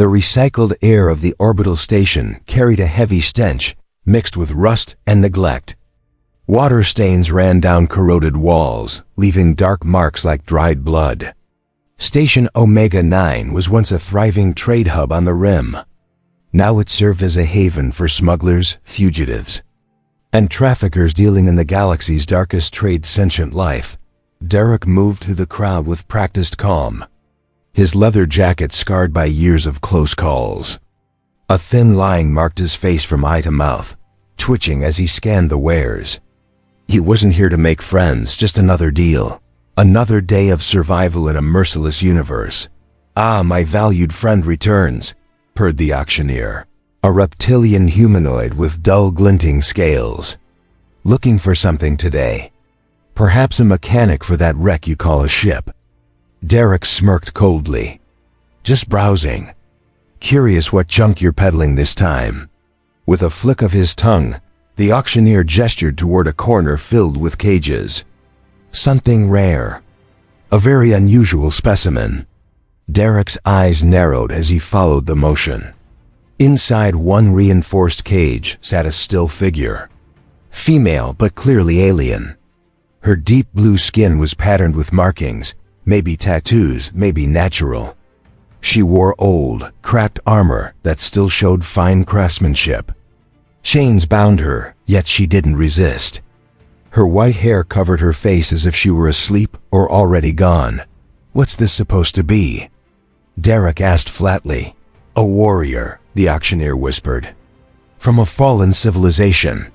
The recycled air of the orbital station carried a heavy stench, mixed with rust and neglect. Water stains ran down corroded walls, leaving dark marks like dried blood. Station Omega-9 was once a thriving trade hub on the rim. Now it served as a haven for smugglers, fugitives, and traffickers dealing in the galaxy's darkest trade sentient life. Derek moved through the crowd with practiced calm, his leather jacket scarred by years of close calls. A thin line marked his face from eye to mouth, twitching as he scanned the wares. He wasn't here to make friends, just another deal. Another day of survival in a merciless universe. "Ah, my valued friend returns," purred the auctioneer, a reptilian humanoid with dull glinting scales. "Looking for something today? Perhaps a mechanic for that wreck you call a ship." Derek smirked coldly. "Just browsing. Curious what junk you're peddling this time." With a flick of his tongue, the auctioneer gestured toward a corner filled with cages. "Something rare. A very unusual specimen." Derek's eyes narrowed as he followed the motion. Inside one reinforced cage sat a still figure. Female, but clearly alien. Her deep blue skin was patterned with markings, maybe tattoos, maybe natural. She wore old, cracked armor that still showed fine craftsmanship. Chains bound her, yet she didn't resist. Her white hair covered her face as if she were asleep or already gone. "What's this supposed to be?" Derek asked flatly. "A warrior," the auctioneer whispered. "From a fallen civilization.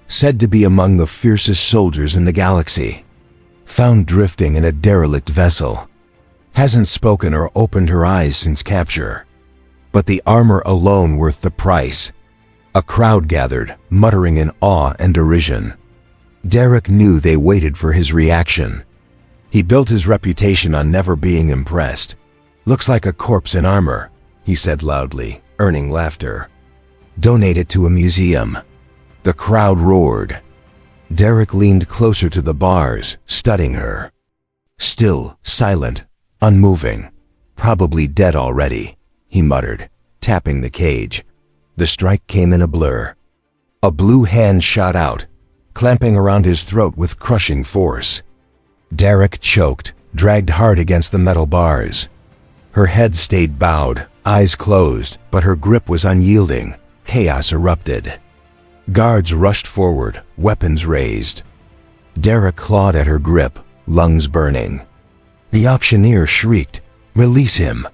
Said to be among the fiercest soldiers in the galaxy. Found drifting in a derelict vessel. Hasn't spoken or opened her eyes since capture. But the armor alone worth the price." A crowd gathered, muttering in awe and derision. Derek knew they waited for his reaction. He built his reputation on never being impressed. "Looks like a corpse in armor," he said loudly, earning laughter. "Donate it to a museum." The crowd roared. Derek leaned closer to the bars, studying her. Still, silent, unmoving. "Probably dead already," he muttered, tapping the cage. The strike came in a blur. A blue hand shot out, clamping around his throat with crushing force. Derek choked, dragged hard against the metal bars. Her head stayed bowed, eyes closed, but her grip was unyielding. Chaos erupted. Guards rushed forward, weapons raised. Derek clawed at her grip, lungs burning. The auctioneer shrieked, "Release him!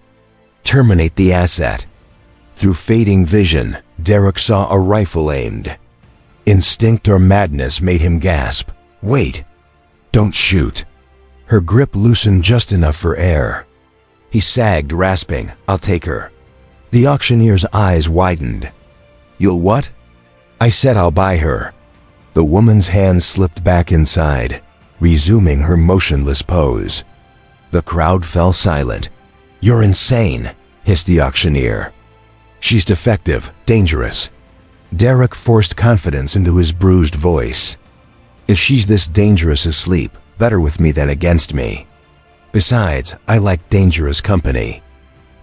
Terminate the asset!" Through fading vision, Derek saw a rifle aimed. Instinct or madness made him gasp. "Wait! Don't shoot!" Her grip loosened just enough for air. He sagged, rasping, "I'll take her." The auctioneer's eyes widened. "You'll what?" "I said I'll buy her." The woman's hand slipped back inside, resuming her motionless pose. The crowd fell silent. "You're insane," hissed the auctioneer. "She's defective, dangerous." Derek forced confidence into his bruised voice. "If she's this dangerous asleep, better with me than against me. Besides, I like dangerous company."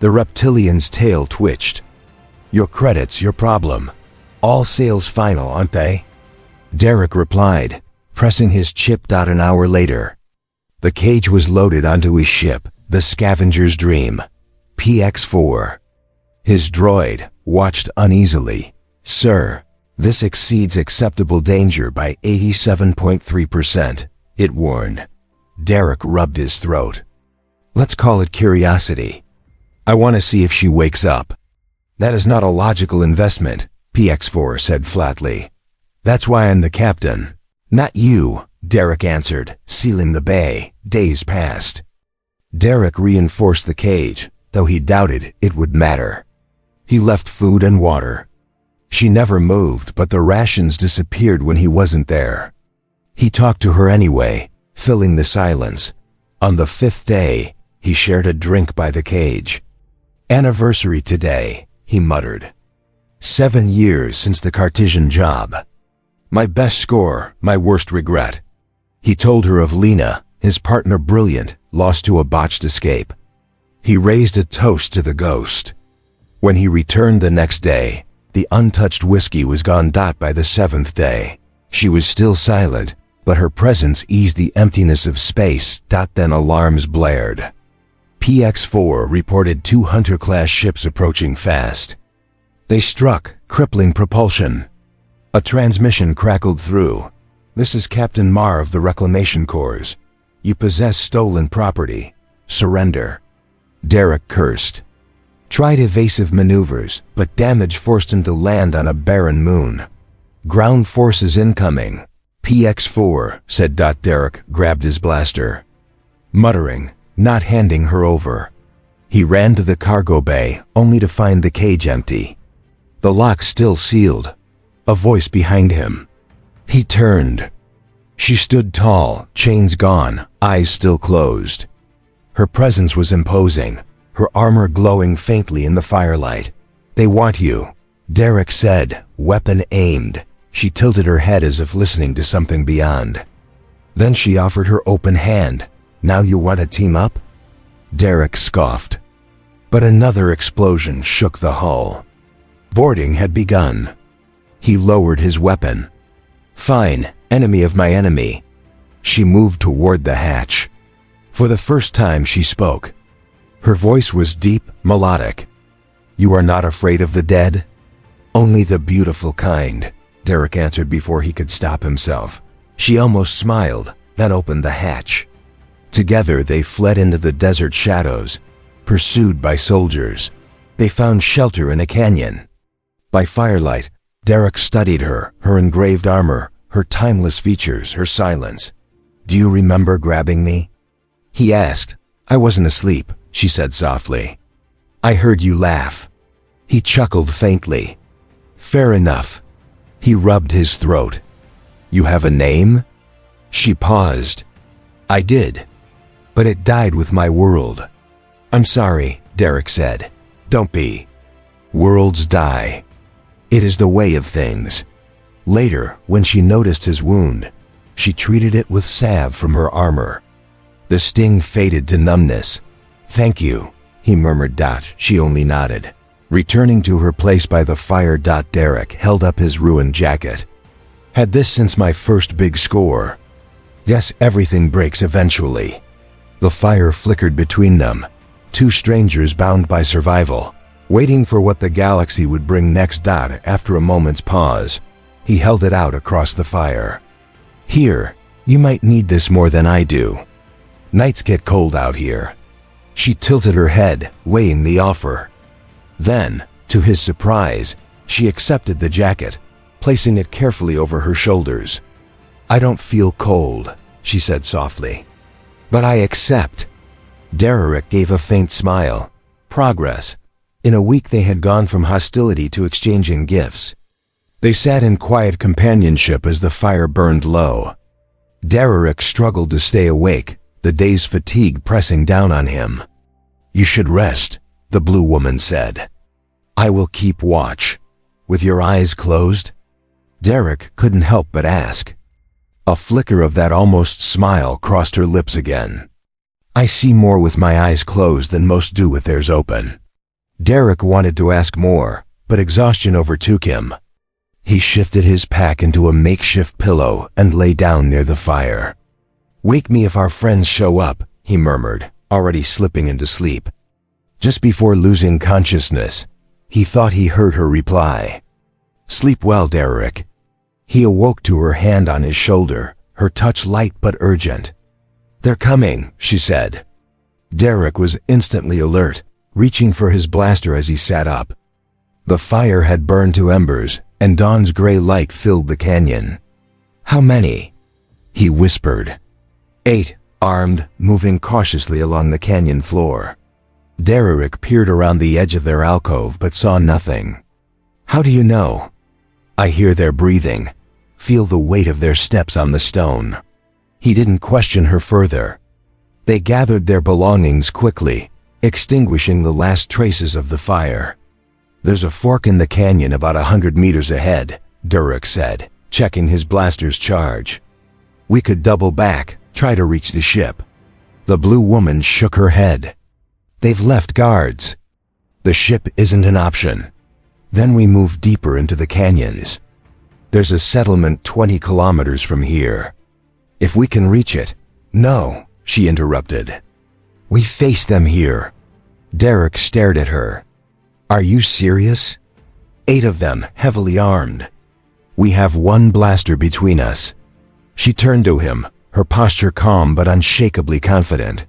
The reptilian's tail twitched. "Your credit's your problem. All sales final, aren't they?" Derek replied, pressing his chip. An hour later, the cage was loaded onto his ship, the Scavenger's Dream, PX-4. His droid watched uneasily. "Sir, this exceeds acceptable danger by 87.3%, it warned. Derek rubbed his throat. "Let's call it curiosity. I want to see if she wakes up." "That is not a logical investment," PX-4 said flatly. "That's why I'm the captain." "Not you," Derek answered, sealing the bay. Days passed. Derek reinforced the cage, though he doubted it would matter. He left food and water. She never moved, but the rations disappeared when he wasn't there. He talked to her anyway, filling the silence. On the 5th day, he shared a drink by the cage. "Anniversary today," he muttered. 7 years since the Cartesian job. "My best score, my worst regret." He told her of Lena, his partner brilliant, lost to a botched escape. He raised a toast to the ghost. When he returned the next day, the untouched whiskey was gone. By the seventh day, she was still silent, but her presence eased the emptiness of space. Then alarms blared. PX-4 reported 2 Hunter-class ships approaching fast. They struck, crippling propulsion. A transmission crackled through. "This is Captain Marr of the Reclamation Corps. You possess stolen property. Surrender." Derek cursed. Tried evasive maneuvers, but damage forced him to land on a barren moon. "Ground forces incoming." "PX-4, said. Derek grabbed his blaster. Muttering, not handing her over. He ran to the cargo bay, only to find the cage empty. The lock still sealed. A voice behind him. He turned. She stood tall, chains gone, eyes still closed. Her presence was imposing, her armor glowing faintly in the firelight. "They want you," Derek said, weapon aimed. She tilted her head as if listening to something beyond. Then she offered her open hand. "Now you want to team up?" Derek scoffed. But another explosion shook the hull. Boarding had begun. He lowered his weapon. "Fine, enemy of my enemy." She moved toward the hatch. For the first time she spoke. Her voice was deep, melodic. "You are not afraid of the dead?" "Only the beautiful kind," Derek answered before he could stop himself. She almost smiled, then opened the hatch. Together they fled into the desert shadows, pursued by soldiers. They found shelter in a canyon. By firelight, Derek studied her engraved armor, her timeless features, her silence. "Do you remember grabbing me?" he asked. "I wasn't asleep," she said softly. "I heard you laugh." He chuckled faintly. "Fair enough." He rubbed his throat. "You have a name?" She paused. "I did. But it died with my world." "I'm sorry," Derek said. "Don't be. Worlds die. It is the way of things." Later, when she noticed his wound, she treated it with salve from her armor. The sting faded to numbness. "Thank you," he murmured. She only nodded. Returning to her place by the fire. Derek held up his ruined jacket. "Had this since my first big score." "Yes, everything breaks eventually." The fire flickered between them, two strangers bound by survival, waiting for what the galaxy would bring next. After a moment's pause, he held it out across the fire. "Here, you might need this more than I do. Nights get cold out here." She tilted her head, weighing the offer. Then, to his surprise, she accepted the jacket, placing it carefully over her shoulders. "I don't feel cold," she said softly. "But I accept." Derek gave a faint smile. Progress. In a week they had gone from hostility to exchanging gifts. They sat in quiet companionship as the fire burned low. Derek struggled to stay awake, the day's fatigue pressing down on him. "You should rest," the blue woman said. "I will keep watch." "With your eyes closed?" Derek couldn't help but ask. A flicker of that almost smile crossed her lips again. "I see more with my eyes closed than most do with theirs open." Derek wanted to ask more, but exhaustion overtook him. He shifted his pack into a makeshift pillow and lay down near the fire. "Wake me if our friends show up," he murmured, already slipping into sleep. Just before losing consciousness, he thought he heard her reply. "Sleep well, Derek." He awoke to her hand on his shoulder, her touch light but urgent. "They're coming," she said. Derek was instantly alert, reaching for his blaster as he sat up. The fire had burned to embers, and dawn's gray light filled the canyon. "How many?" he whispered. 8, armed, moving cautiously along the canyon floor. Derek peered around the edge of their alcove but saw nothing. "How do you know?" "I hear their breathing, feel the weight of their steps on the stone." He didn't question her further. They gathered their belongings quickly, extinguishing the last traces of the fire. "There's a fork in the canyon about 100 meters ahead," Derek said, checking his blaster's charge. "We could double back, try to reach the ship." The blue woman shook her head. "They've left guards." The ship isn't an option. Then we move deeper into the canyons. There's a settlement 20 kilometers from here. If we can reach it. No, she interrupted. We face them here. Derek stared at her. Are you serious? 8 of them, heavily armed. We have 1 blaster between us. She turned to him, her posture calm but unshakably confident.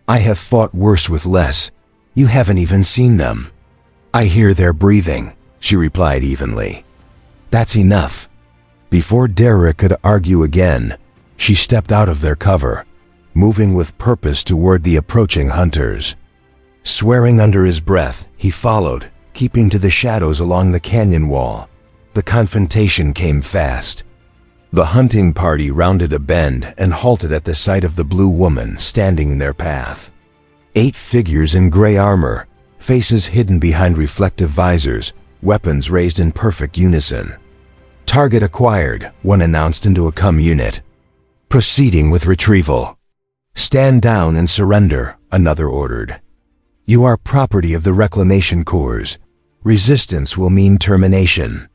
I have fought worse with less. You haven't even seen them. I hear their breathing, she replied evenly. That's enough. Before Derek could argue again, she stepped out of their cover, moving with purpose toward the approaching hunters. Swearing under his breath, he followed, keeping to the shadows along the canyon wall. The confrontation came fast. The hunting party rounded a bend and halted at the sight of the blue woman standing in their path. 8 figures in gray armor, faces hidden behind reflective visors, weapons raised in perfect unison. Target acquired, one announced into a comm unit. Proceeding with retrieval. Stand down and surrender, another ordered. You are property of the Reclamation Corps. Resistance will mean termination.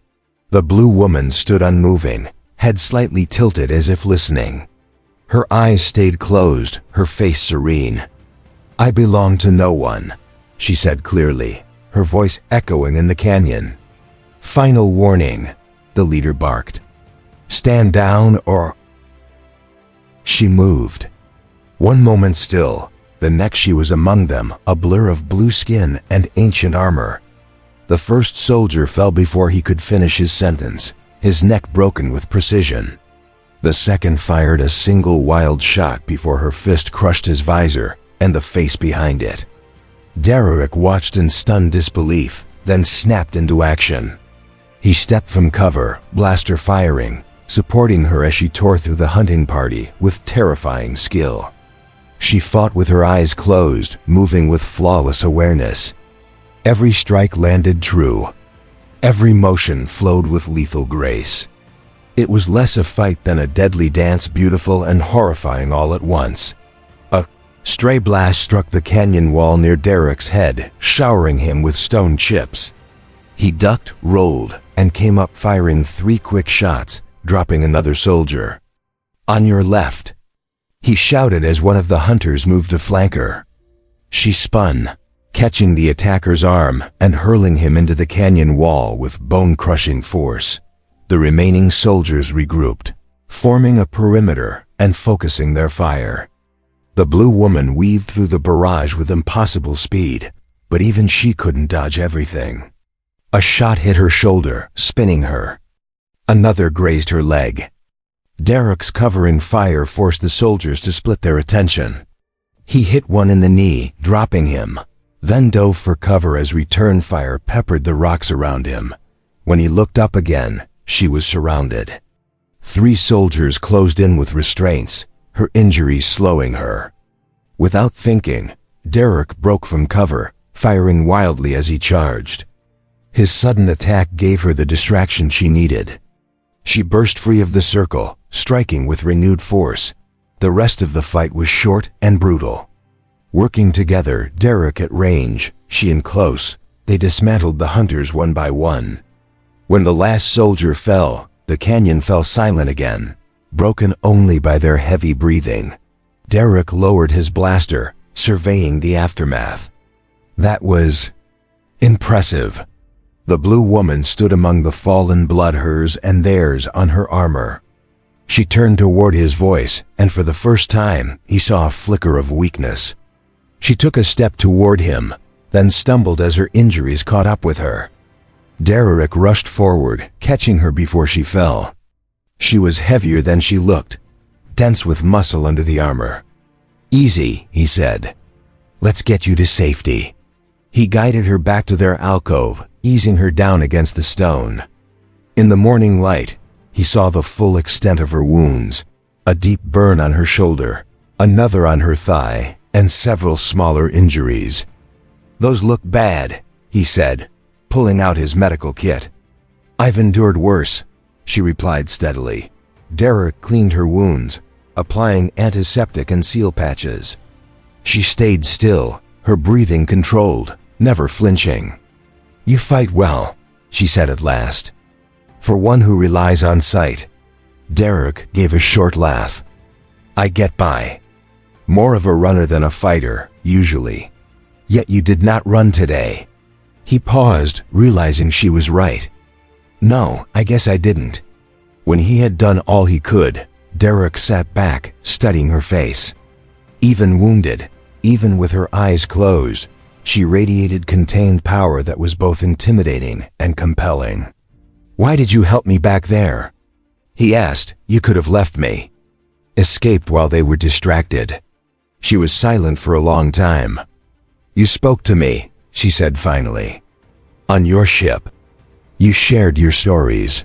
The blue woman stood unmoving, head slightly tilted as if listening. Her eyes stayed closed, her face serene. I belong to no one, she said clearly, her voice echoing in the canyon. Final warning, the leader barked. Stand down or... She moved. One moment still, the next she was among them, a blur of blue skin and ancient armor. The first soldier fell before he could finish his sentence, his neck broken with precision. The second fired a single wild shot before her fist crushed his visor and the face behind it. Derek watched in stunned disbelief, then snapped into action. He stepped from cover, blaster firing, supporting her as she tore through the hunting party with terrifying skill. She fought with her eyes closed, moving with flawless awareness. Every strike landed true. Every motion flowed with lethal grace. It was less a fight than a deadly dance, beautiful and horrifying all at once. A stray blast struck the canyon wall near Derek's head, showering him with stone chips. He ducked, rolled, and came up firing 3 quick shots, dropping another soldier. On your left, he shouted as one of the hunters moved to flank her. She spun, catching the attacker's arm and hurling him into the canyon wall with bone-crushing force. The remaining soldiers regrouped, forming a perimeter and focusing their fire. The blue woman weaved through the barrage with impossible speed, but even she couldn't dodge everything. A shot hit her shoulder, spinning her. Another grazed her leg. Derek's covering fire forced the soldiers to split their attention. He hit one in the knee, dropping him, then dove for cover as return fire peppered the rocks around him. When he looked up again, she was surrounded. 3 soldiers closed in with restraints, her injuries slowing her. Without thinking, Derek broke from cover, firing wildly as he charged. His sudden attack gave her the distraction she needed. She burst free of the circle, striking with renewed force. The rest of the fight was short and brutal. Working together, Derek at range, she in close, they dismantled the hunters one by one. When the last soldier fell, the canyon fell silent again, broken only by their heavy breathing. Derek lowered his blaster, surveying the aftermath. That was impressive. The blue woman stood among the fallen blood, hers and theirs on her armor. She turned toward his voice, and for the first time, he saw a flicker of weakness. She took a step toward him, then stumbled as her injuries caught up with her. Derek rushed forward, catching her before she fell. She was heavier than she looked, dense with muscle under the armor. Easy, he said. Let's get you to safety. He guided her back to their alcove, easing her down against the stone. In the morning light, he saw the full extent of her wounds, a deep burn on her shoulder, another on her thigh, and several smaller injuries. Those look bad, he said, pulling out his medical kit. I've endured worse, she replied steadily. Derek cleaned her wounds, applying antiseptic and seal patches. She stayed still, her breathing controlled, never flinching. "You fight well," she said at last. "For one who relies on sight." Derek gave a short laugh. "I get by. More of a runner than a fighter, usually. Yet you did not run today." He paused, realizing she was right. "No, I guess I didn't." When he had done all he could, Derek sat back, studying her face. Even wounded, even with her eyes closed, she radiated contained power that was both intimidating and compelling. "Why did you help me back there?" he asked. "You could have left me." Escaped while they were distracted. She was silent for a long time. "You spoke to me," she said finally. "On your ship. You shared your stories.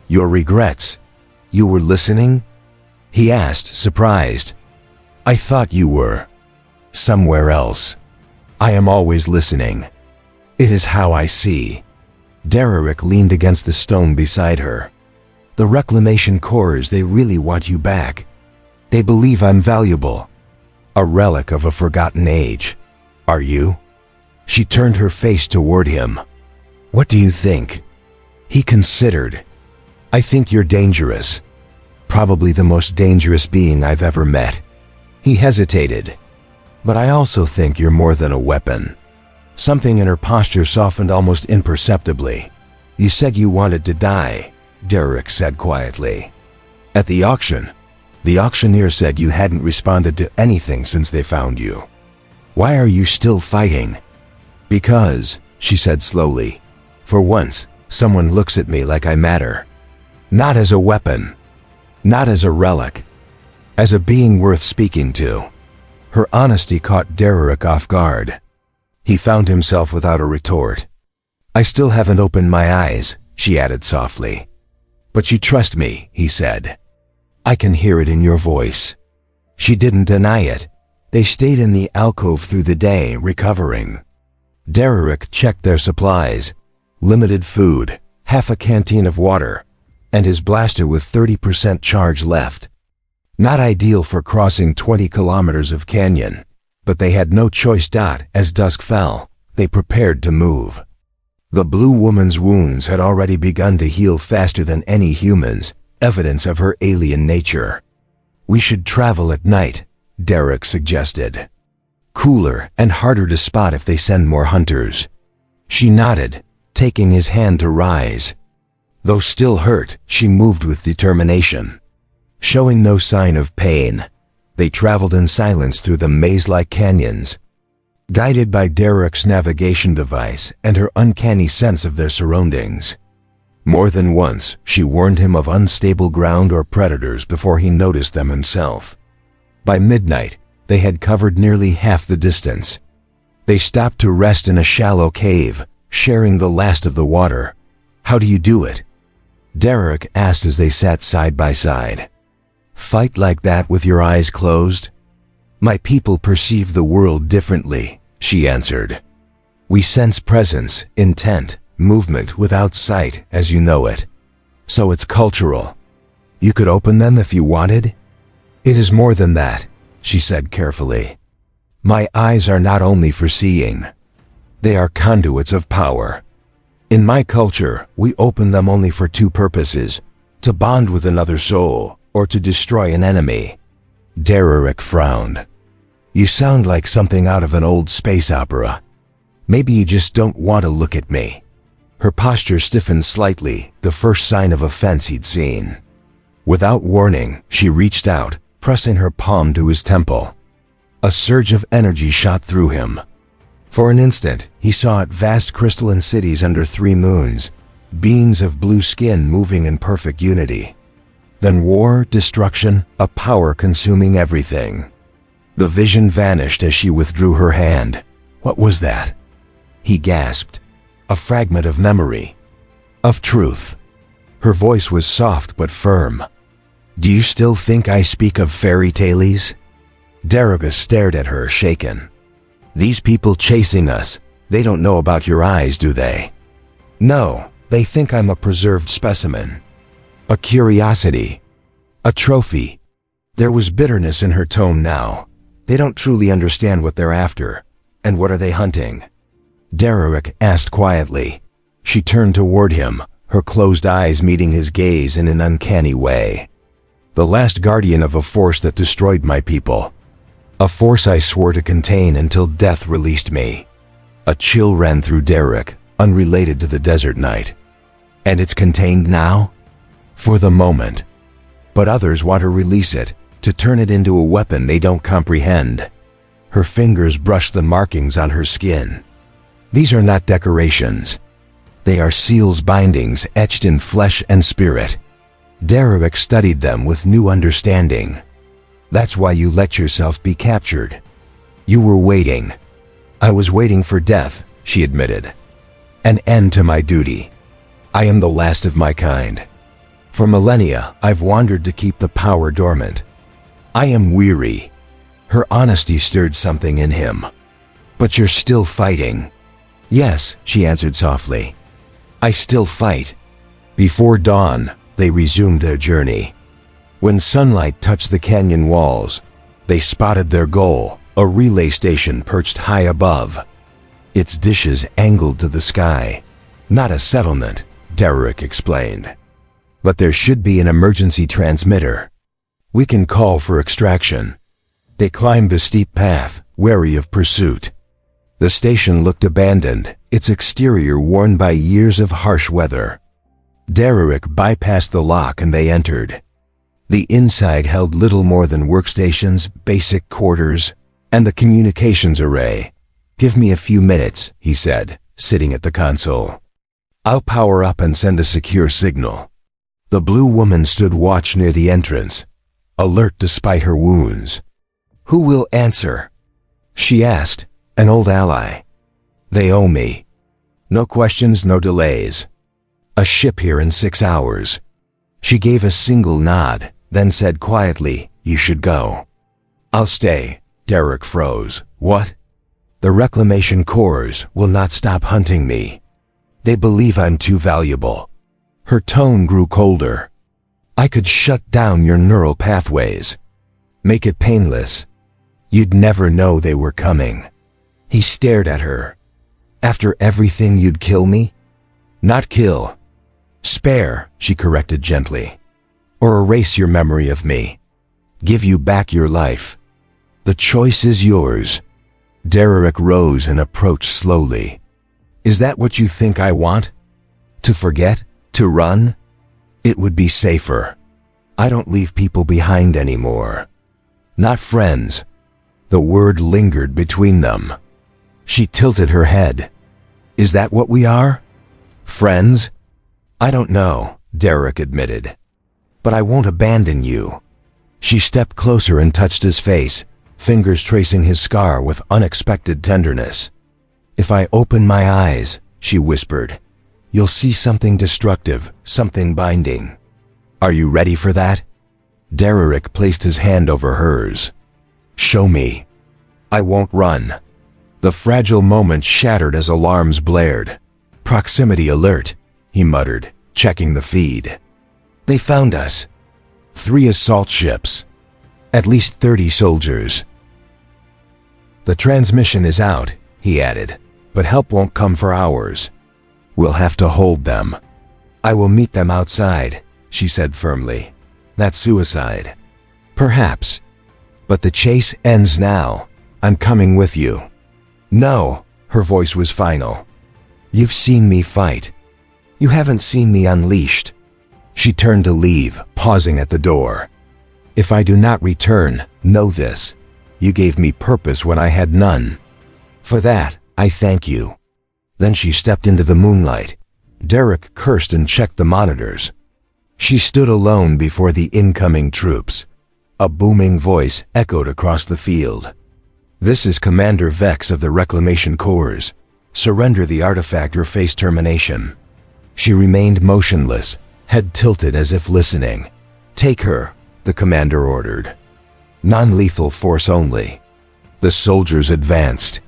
Your regrets. You were listening?" he asked, surprised. "I thought you were somewhere else." "I am always listening. It is how I see." Derek leaned against the stone beside her. "The Reclamation Corps, they really want you back. They believe I'm valuable. A relic of a forgotten age. Are you?" She turned her face toward him. "What do you think?" He considered. "I think you're dangerous. Probably the most dangerous being I've ever met." He hesitated. "But I also think you're more than a weapon." Something in her posture softened almost imperceptibly. "You said you wanted to die," Derek said quietly. "At the auction. The auctioneer said you hadn't responded to anything since they found you. Why are you still fighting?" "Because," she said slowly, "for once, someone looks at me like I matter. Not as a weapon. Not as a relic. As a being worth speaking to." Her honesty caught Derek off guard. He found himself without a retort. "I still haven't opened my eyes," she added softly. "But you trust me," he said. "I can hear it in your voice." She didn't deny it. They stayed in the alcove through the day, recovering. Derek checked their supplies. Limited food, half a canteen of water, and his blaster with 30% charge left. Not ideal for crossing 20 kilometers of canyon, but they had no choice. As dusk fell, they prepared to move. The blue woman's wounds had already begun to heal faster than any human's, evidence of her alien nature. "We should travel at night," Derek suggested. "Cooler and harder to spot if they send more hunters." She nodded, taking his hand to rise. Though still hurt, she moved with determination. Showing no sign of pain, they traveled in silence through the maze-like canyons, guided by Derek's navigation device and her uncanny sense of their surroundings. More than once, she warned him of unstable ground or predators before he noticed them himself. By midnight, they had covered nearly half the distance. They stopped to rest in a shallow cave, sharing the last of the water. "How do you do it?" Derek asked as they sat side by side. "Fight like that with your eyes closed?" "My people perceive the world differently," she answered. "We sense presence, intent, movement without sight as you know it. So it's cultural. You could open them if you wanted?" "It is more than that," she said carefully. "My eyes are not only for seeing. They are conduits of power. In my culture, we open them only for two purposes: to bond with another soul or to destroy an enemy." Derek frowned. "You sound like something out of an old space opera. Maybe you just don't want to look at me." Her posture stiffened slightly, the first sign of offense he'd seen. Without warning, she reached out, pressing her palm to his temple. A surge of energy shot through him. For an instant, he saw vast crystalline cities under 3 moons, beings of blue skin moving in perfect unity. Then war, destruction, a power consuming everything. The vision vanished as she withdrew her hand. "What was that?" he gasped. "A fragment of memory. Of truth." Her voice was soft but firm. "Do you still think I speak of fairy tales?" Derek stared at her, shaken. "These people chasing us, they don't know about your eyes, do they?" "No, they think I'm a preserved specimen. A curiosity. A trophy." There was bitterness in her tone now. "They don't truly understand what they're after. And what are they hunting?" Derek asked quietly. She turned toward him, her closed eyes meeting his gaze in an uncanny way. The last guardian of a force that destroyed my people. A force I swore to contain until death released me. A chill ran through Derek, unrelated to the desert night. And it's contained now? For the moment. But others want to release it, to turn it into a weapon they don't comprehend. Her fingers brushed the markings on her skin. These are not decorations. They are seals bindings etched in flesh and spirit. Derek studied them with new understanding. That's why you let yourself be captured. You were waiting. I was waiting for death, she admitted. An end to my duty. I am the last of my kind. For millennia, I've wandered to keep the power dormant. I am weary. Her honesty stirred something in him. But you're still fighting. Yes, she answered softly. I still fight. Before dawn, they resumed their journey. When sunlight touched the canyon walls, they spotted their goal, a relay station perched high above. Its dishes angled to the sky. Not a settlement, Derek explained. But there should be an emergency transmitter. We can call for extraction. They climbed the steep path, wary of pursuit. The station looked abandoned, its exterior worn by years of harsh weather. Derek bypassed the lock and they entered. The inside held little more than workstations, basic quarters, and the communications array. Give me a few minutes, he said, sitting at the console. I'll power up and send a secure signal. The blue woman stood watch near the entrance, alert despite her wounds. Who will answer? She asked, an old ally. They owe me. No questions, no delays. A ship here in 6 hours. She gave a single nod, then said quietly, you should go. I'll stay. Derek froze. What? The Reclamation Corps will not stop hunting me. They believe I'm too valuable. Her tone grew colder. I could shut down your neural pathways. Make it painless. You'd never know they were coming. He stared at her. After everything, you'd kill me? Not kill. Spare, she corrected gently. Or erase your memory of me. Give you back your life. The choice is yours. Derek rose and approached slowly. Is that what you think I want? To forget? To run? It would be safer. I don't leave people behind anymore. Not friends. The word lingered between them. She tilted her head. Is that what we are? Friends? I don't know, Derek admitted. But I won't abandon you. She stepped closer and touched his face, fingers tracing his scar with unexpected tenderness. If I open my eyes, she whispered, you'll see something destructive, something binding. Are you ready for that? Derek placed his hand over hers. Show me. I won't run. The fragile moment shattered as alarms blared. Proximity alert, he muttered, checking the feed. They found us. 3 assault ships. At least 30 soldiers. The transmission is out, he added, but help won't come for hours. We'll have to hold them. I will meet them outside, she said firmly. That's suicide. Perhaps. But the chase ends now. I'm coming with you. No, her voice was final. You've seen me fight. You haven't seen me unleashed. She turned to leave, pausing at the door. If I do not return, know this. You gave me purpose when I had none. For that, I thank you. Then she stepped into the moonlight. Derek cursed and checked the monitors. She stood alone before the incoming troops. A booming voice echoed across the field. This is Commander Vex of the Reclamation Corps. Surrender the artifact or face termination. She remained motionless, head tilted as if listening. Take her, the commander ordered. Non-lethal force only. The soldiers advanced.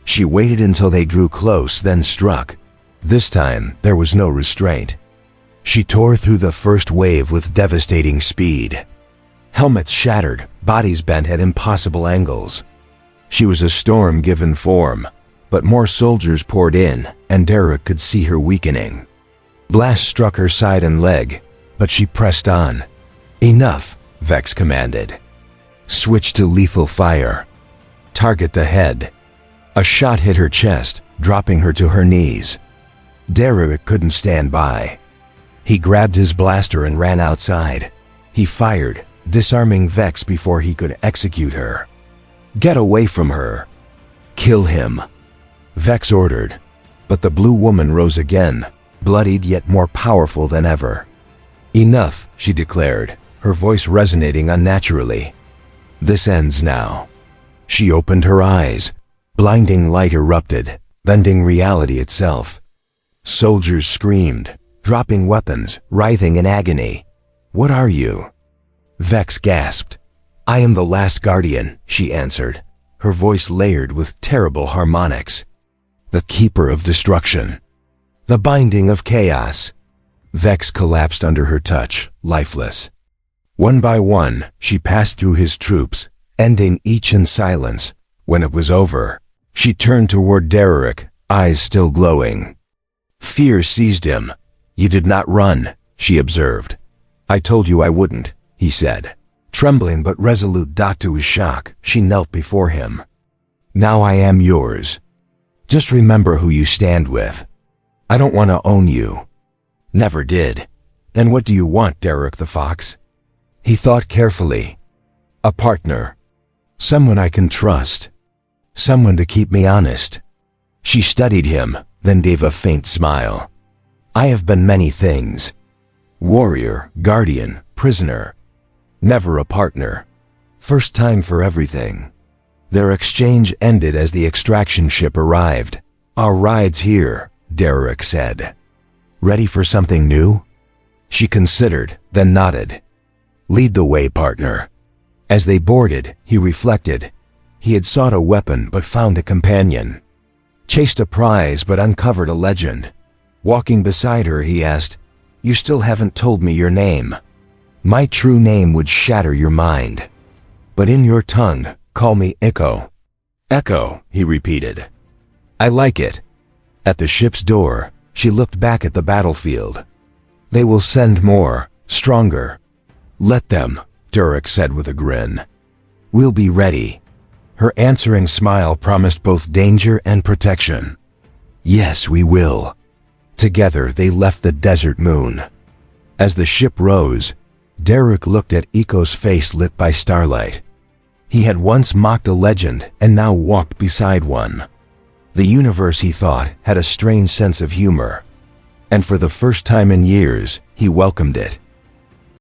She waited until they drew close, then struck. This time, there was no restraint. She tore through the first wave with devastating speed. Helmets shattered, bodies bent at impossible angles. She was a storm given form, But more soldiers poured in, and Derek could see her weakening. Blasts struck her side and leg, but she pressed on. "Enough," Vex commanded. "Switch to lethal fire. Target the head." A shot hit her chest, dropping her to her knees. Derek couldn't stand by. He grabbed his blaster and ran outside. He fired, disarming Vex before he could execute her. "Get away from her. Kill him," Vex ordered. But the blue woman rose again, bloodied yet more powerful than ever. "Enough," she declared, her voice resonating unnaturally. "This ends now." She opened her eyes. Blinding light erupted, bending reality itself. Soldiers screamed, dropping weapons, writhing in agony. "What are you?" Vex gasped. "I am the last guardian," she answered, her voice layered with terrible harmonics. "The keeper of destruction. The binding of chaos." Vex collapsed under her touch, lifeless. One by one, she passed through his troops, ending each in silence. When it was over, she turned toward Derek, eyes still glowing. Fear seized him. "You did not run," she observed. "I told you I wouldn't," he said. Trembling but resolute to his shock, she knelt before him. "Now I am yours. Just remember who you stand with. I don't want to own you." "Never did." "Then what do you want, Derek the Fox?" He thought carefully. "A partner. Someone I can trust. Someone to keep me honest." She studied him, then gave a faint smile. "I have been many things. Warrior, guardian, prisoner. Never a partner. First time for everything." Their exchange ended as the extraction ship arrived. "Our ride's here," Derek said. "Ready for something new?" She considered, then nodded. "Lead the way, partner." As they boarded, he reflected. He had sought a weapon but found a companion. Chased a prize but uncovered a legend. Walking beside her, he asked, "You still haven't told me your name." "My true name would shatter your mind. But in your tongue, call me Echo." "Echo," he repeated. "I like it." At the ship's door, she looked back at the battlefield. "They will send more, stronger." "Let them," Derek said with a grin. "We'll be ready." Her answering smile promised both danger and protection. "Yes, we will." Together they left the desert moon. As the ship rose, Derek looked at Echo's face lit by starlight. He had once mocked a legend and now walked beside one. The universe, he thought, had a strange sense of humor. And for the first time in years, he welcomed it.